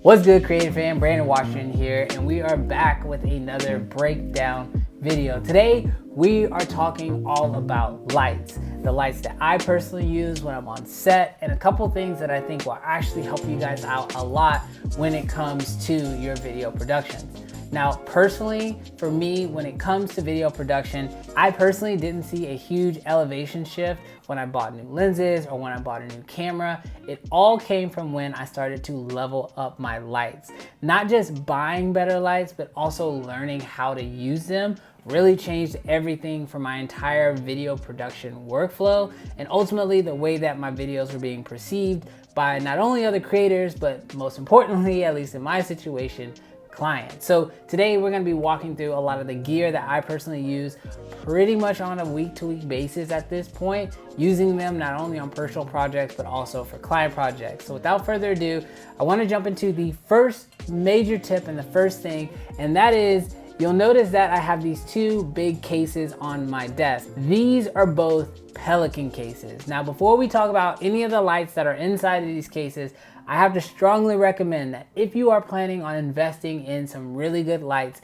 What's good, creative fan? Brandon Washington here, and we are back with another breakdown video. Today we are talking all about lights, the lights that I personally use when I'm on set, and a couple things that I think will actually help you guys out a lot when it comes to your video productions. Now, personally, for me, when it comes to video production, I personally didn't see a huge elevation shift when I bought new lenses or when I bought a new camera. It all came from when I started to level up my lights. Not just buying better lights, but also learning how to use them really changed everything for my entire video production workflow, and ultimately the way that my videos were being perceived by not only other creators, but most importantly, at least in my situation, clients. So today we're going to be walking through a lot of the gear that I personally use pretty much on a week-to-week basis at this point, using them not only on personal projects but also for client projects. So without further ado, I want to jump into the first major tip and the first thing, and that is you'll notice that I have these two big cases on my desk. These are both Pelican cases. Now, before we talk about any of the lights that are inside of these cases, I have to strongly recommend that if you are planning on investing in some really good lights,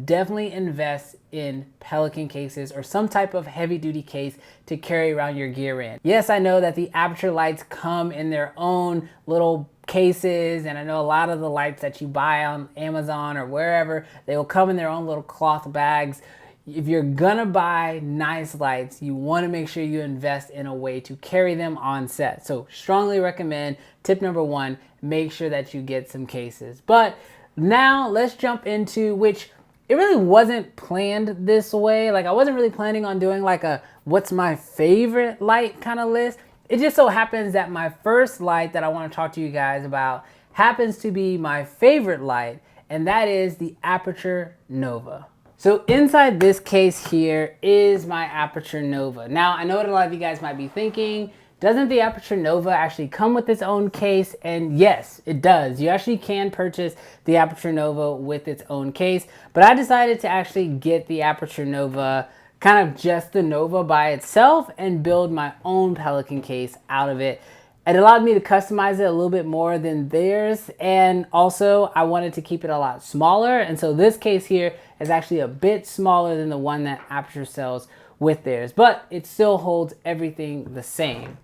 definitely invest in Pelican cases or some type of heavy duty case to carry around your gear in. Yes, I know that the Aputure lights come in their own little cases, and I know a lot of the lights that you buy on Amazon or wherever, they will come in their own little cloth bags. If you're gonna buy nice lights, you wanna make sure you invest in a way to carry them on set. So strongly recommend, tip number one, make sure that you get some cases. But now let's jump into, which it really wasn't planned this way. Like, I wasn't really planning on doing like a what's my favorite light kind of list. It just so happens that my first light that I want to talk to you guys about happens to be my favorite light, and that is the Aputure Nova. So inside this case here is my Aputure Nova. Now, I know what a lot of you guys might be thinking, doesn't the Aputure Nova actually come with its own case? And yes, it does. You actually can purchase the Aputure Nova with its own case, but I decided to actually get the Aputure Nova, kind of just the Nova by itself, and build my own Pelican case out of it. It allowed me to customize it a little bit more than theirs, and also I wanted to keep it a lot smaller, and so this case here is actually a bit smaller than the one that Aputure sells with theirs, but it still holds everything the same.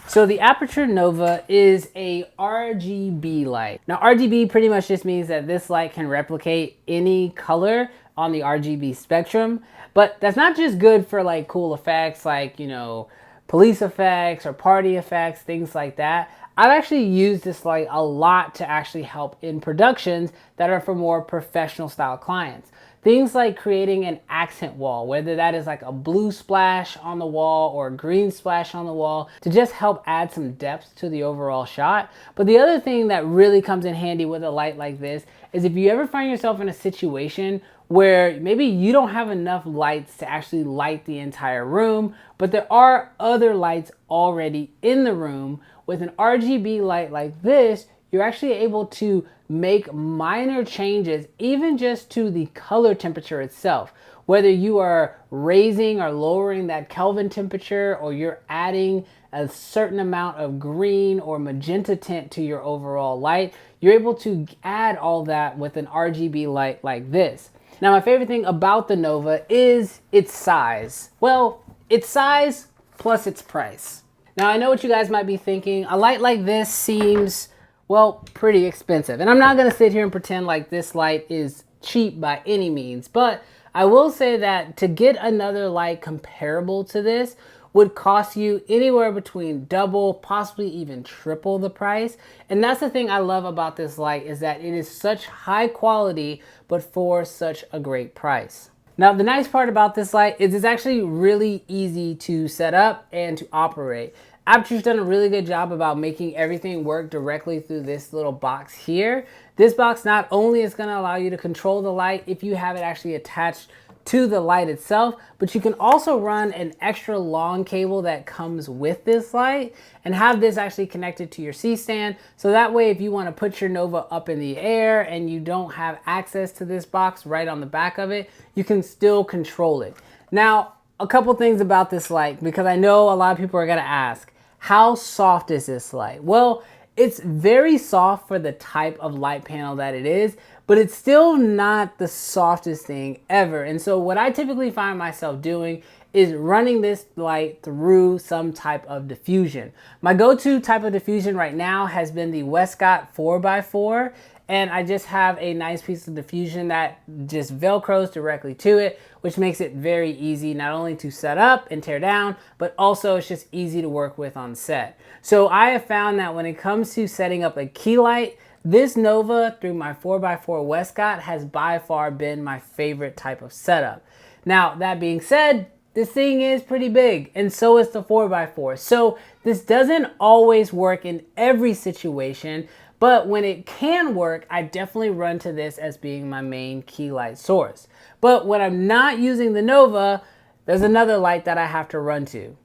So the Aputure Nova is a RGB light. Now, RGB pretty much just means that this light can replicate any color on the RGB spectrum, but that's not just good for like cool effects like, you know, police effects or party effects, things like that. I've actually used this light a lot to actually help in productions that are for more professional style clients. Things like creating an accent wall, whether that is like a blue splash on the wall or a green splash on the wall, to just help add some depth to the overall shot. But the other thing that really comes in handy with a light like this is if you ever find yourself in a situation where maybe you don't have enough lights to actually light the entire room, but there are other lights already in the room, with an RGB light like this, you're actually able to make minor changes, even just to the color temperature itself. Whether you are raising or lowering that Kelvin temperature, or you're adding a certain amount of green or magenta tint to your overall light, you're able to add all that with an RGB light like this. Now, my favorite thing about the Nova is its size. Well, its size plus its price. Now, I know what you guys might be thinking. A light like this seems, well, pretty expensive. And I'm not gonna sit here and pretend like this light is cheap by any means, but I will say that to get another light comparable to this would cost you anywhere between double, possibly even triple the price. And that's the thing I love about this light, is that it is such high quality, but for such a great price. Now, the nice part about this light is it's actually really easy to set up and to operate. Aputure's done a really good job about making everything work directly through this little box here. This box not only is going to allow you to control the light if you have it actually attached to the light itself, but you can also run an extra long cable that comes with this light and have this actually connected to your C-stand. So that way, if you want to put your Nova up in the air and you don't have access to this box right on the back of it, you can still control it. Now, a couple things about this light, because I know a lot of people are going to ask, how soft is this light? Well, It's very soft for the type of light panel that it is, but it's still not the softest thing ever. And so what I typically find myself doing is running this light through some type of diffusion. My go-to type of diffusion right now has been the Westcott 4x4, and I just have a nice piece of diffusion that just velcros directly to it, which makes it very easy not only to set up and tear down, but also it's just easy to work with on set. So I have found that when it comes to setting up a key light, this Nova through my 4x4 Westcott has by far been my favorite type of setup. Now, that being said, this thing is pretty big, and so is the 4x4. So this doesn't always work in every situation, but when it can work, I definitely run to this as being my main key light source. But when I'm not using the Nova, there's another light that I have to run to.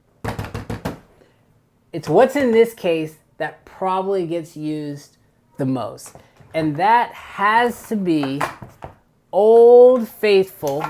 It's what's in this case that probably gets used the most, and that has to be Old Faithful,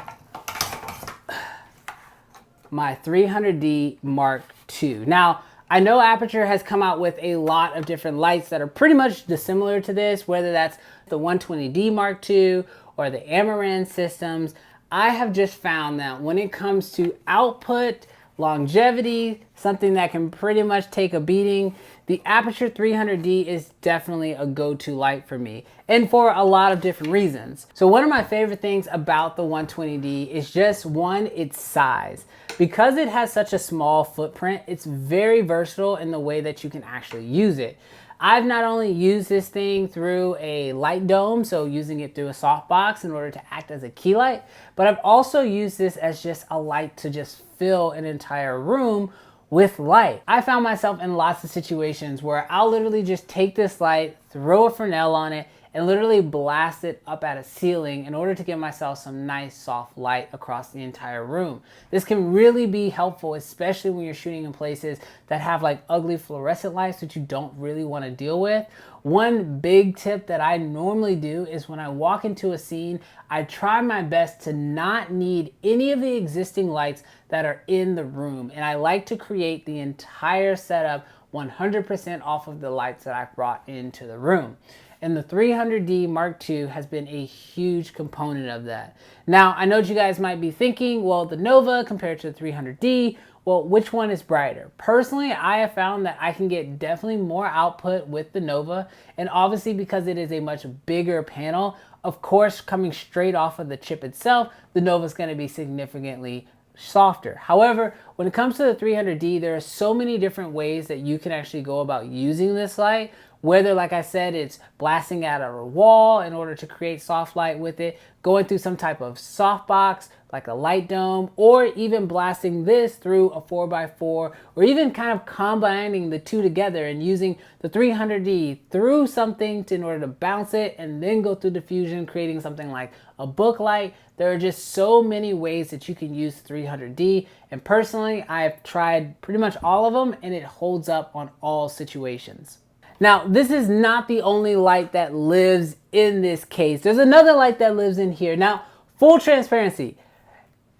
my 300D Mark II. Now, I know Aputure has come out with a lot of different lights that are pretty much dissimilar to this, whether that's the 120D Mark II or the Amaran systems. I have just found that when it comes to output, longevity, something that can pretty much take a beating, the Aputure 300D is definitely a go-to light for me, and for a lot of different reasons. So one of my favorite things about the 120D is just one, its size. Because it has such a small footprint, it's very versatile in the way that you can actually use it. I've not only used this thing through a light dome, so using it through a softbox in order to act as a key light, but I've also used this as just a light to just fill an entire room with light. I found myself in lots of situations where I'll literally just take this light, throw a Fresnel on it, and literally blast it up at a ceiling in order to give myself some nice soft light across the entire room. This can really be helpful, especially when you're shooting in places that have like ugly fluorescent lights that you don't really want to deal with. One big tip that I normally do is when I walk into a scene, I try my best to not need any of the existing lights that are in the room. And I like to create the entire setup 100% off of the lights that I've brought into the room. And the 300D Mark II has been a huge component of that. Now, I know what you guys might be thinking, well, the Nova compared to the 300D, well, which one is brighter? Personally, I have found that I can get definitely more output with the Nova, and obviously because it is a much bigger panel, of course, coming straight off of the chip itself, the Nova is going to be significantly softer. However, when it comes to the 300D, there are so many different ways that you can actually go about using this light. Whether, like I said, it's blasting out of a wall in order to create soft light with it, going through some type of softbox like a light dome, or even blasting this through a 4x4, or even kind of combining the two together and using the 300D through something in order to bounce it and then go through diffusion, creating something like a book light. There are just so many ways that you can use 300D, and personally, I've tried pretty much all of them and it holds up on all situations. Now, this is not the only light that lives in this case. There's another light that lives in here. Now, full transparency,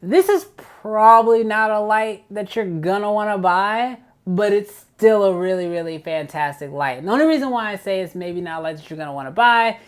this is probably not a light that you're gonna wanna buy, but it's still a really, really fantastic light. And the only reason why I say it's maybe not a light that you're gonna wanna buy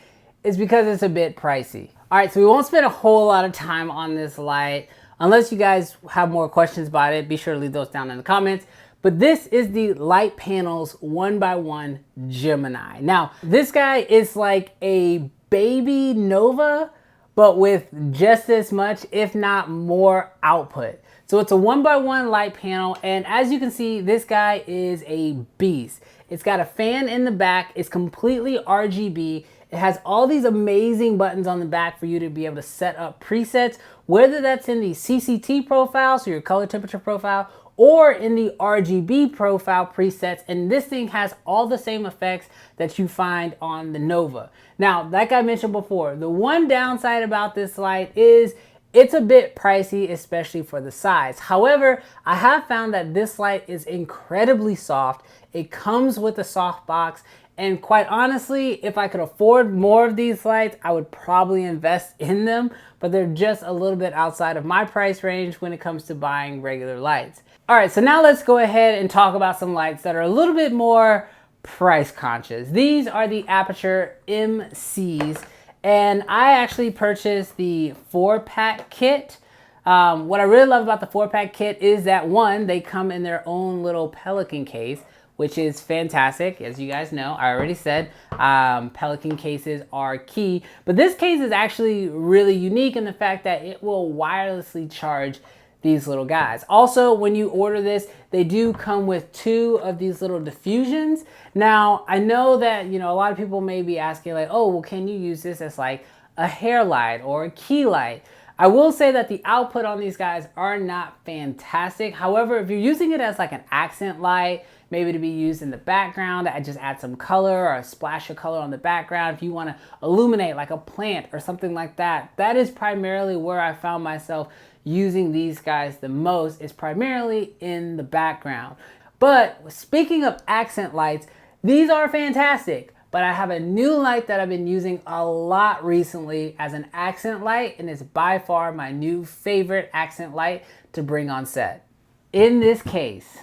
is because it's a bit pricey. All right, so we won't spend a whole lot of time on this light. Unless you guys have more questions about it, be sure to leave those down in the comments. But this is the Light Panels 1x1 Gemini. Now, this guy is like a baby Nova, but with just as much, if not more, output. So it's a 1x1 light panel, and as you can see, this guy is a beast. It's got a fan in the back, it's completely RGB. It has all these amazing buttons on the back for you to be able to set up presets, whether that's in the CCT profile, so your color temperature profile, or in the RGB profile presets, and this thing has all the same effects that you find on the Nova. Now, like I mentioned before, the one downside about this light is it's a bit pricey, especially for the size. However, I have found that this light is incredibly soft. It comes with a soft box, and quite honestly, if I could afford more of these lights, I would probably invest in them, but they're just a little bit outside of my price range when it comes to buying regular lights. All right, so now let's go ahead and talk about some lights that are a little bit more price conscious. These are the Aputure MCs, and I actually purchased the 4-pack kit. What I really love about the 4-pack kit is that, one, they come in their own little Pelican case, which is fantastic. As you guys know, I already said Pelican cases are key, but this case is actually really unique in the fact that it will wirelessly charge these little guys. Also, when you order this, they do come with 2 of these little diffusions. Now, I know that, a lot of people may be asking like, oh, well, can you use this as like a hair light or a key light? I will say that the output on these guys are not fantastic. However, if you're using it as like an accent light, maybe to be used in the background, I just add some color or a splash of color on the background. If you want to illuminate like a plant or something like that, that is primarily where I found myself using these guys the most, is primarily in the background. But speaking of accent lights, these are fantastic. But I have a new light that I've been using a lot recently as an accent light, and it's by far my new favorite accent light to bring on set. In this case,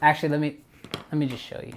actually, let me just show you.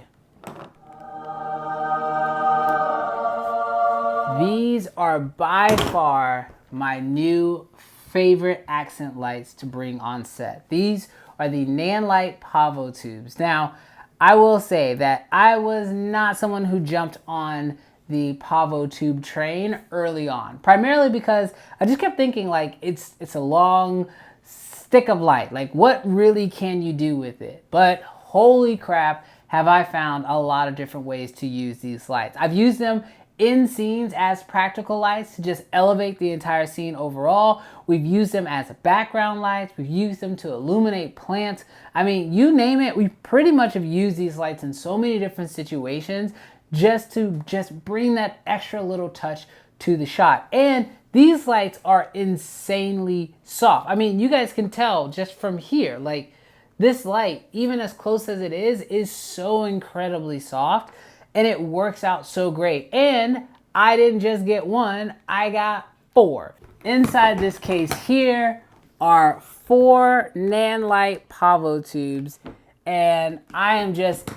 These are by far my new favorite accent lights to bring on set. These are the Nanlite Pavo tubes. Now, I will say that I was not someone who jumped on the Pavo tube train early on, primarily because I just kept thinking like it's a long stick of light. Like, what really can you do with it? But holy crap, have I found a lot of different ways to use these lights. I've used them in scenes as practical lights to just elevate the entire scene overall. We've used them as background lights. We've used them to illuminate plants. I mean, you name it, we pretty much have used these lights in so many different situations just to bring that extra little touch to the shot. And these lights are insanely soft. I mean, you guys can tell just from here, like this light, even as close as it is so incredibly soft. And it works out so great. And I didn't just get one, I got 4. Inside this case here are 4 Nanlite Pavo tubes, and I am just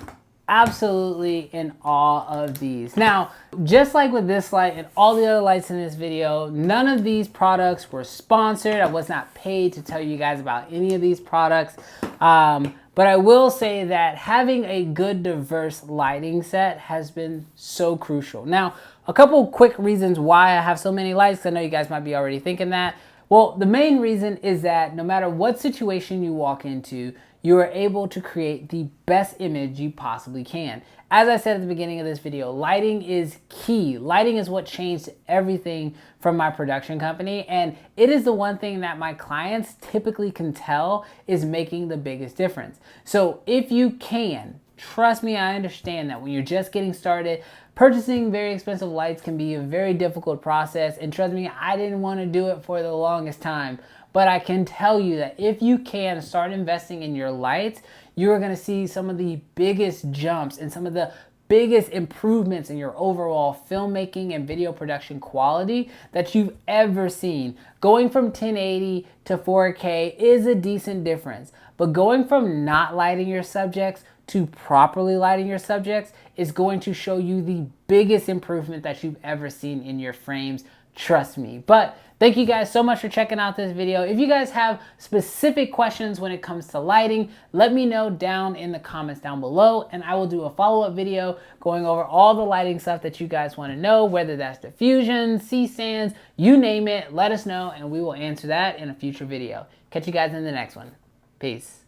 absolutely in awe of these. Now, just like with this light and all the other lights in this video, none of these products were sponsored. I was not paid to tell you guys about any of these products. But I will say that having a good diverse lighting set has been so crucial. Now, a couple quick reasons why I have so many lights. I know you guys might be already thinking that. Well, the main reason is that no matter what situation you walk into, you are able to create the best image you possibly can. As I said at the beginning of this video, lighting is key. Lighting is what changed everything from my production company, and it is the one thing that my clients typically can tell is making the biggest difference. So if you can, trust me, I understand that when you're just getting started, purchasing very expensive lights can be a very difficult process, and trust me, I didn't want to do it for the longest time. But I can tell you that if you can start investing in your lights, you're going to see some of the biggest jumps and some of the biggest improvements in your overall filmmaking and video production quality that you've ever seen. Going from 1080 to 4K is a decent difference, but going from not lighting your subjects to properly lighting your subjects is going to show you the biggest improvement that you've ever seen in your frames. Trust me. But thank you guys so much for checking out this video. If you guys have specific questions when it comes to lighting, let me know down in the comments down below, and I will do a follow-up video going over all the lighting stuff that you guys want to know, whether that's diffusion, C-stands, you name it, let us know, and we will answer that in a future video. Catch you guys in the next one. Peace.